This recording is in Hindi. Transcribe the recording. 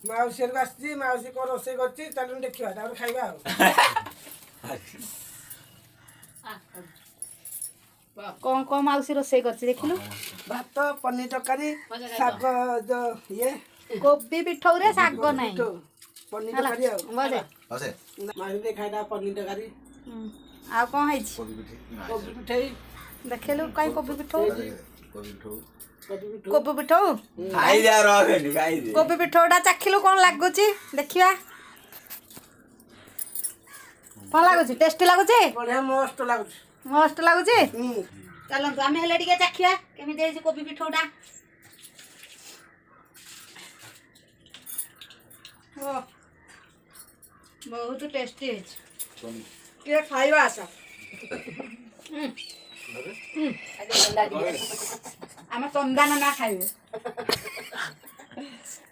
माउसी को आसी माउसी को रोसे करछि चलू देखिबा तापर खाइबा कौन कौन माउसी रोसे करछि देखिलु भात पनीर तरकारी साग जो ये कोबी पिठौ रे साग नै पनीर तरकारी बजे असे माउसी दे खाइदा पनीर तरकारी आ कौन है कोबी पिठाई देखिलु काई कोबी पिठौ कोबी कोबी पिठौ खाई जा रहनी खाई दे कोबी पिठौटा चाखिलु कौन लागुची देखिया कौन लागुची टेस्टी लागुची बढ़िया मस्त लागुछि मस्त लागुची चलो आमे हेले टिके चाखिया केमि देछि कोबी पिठौटा ओ बहुत टेस्टी है के खाइबा आसा आम चंदन ना खाइबे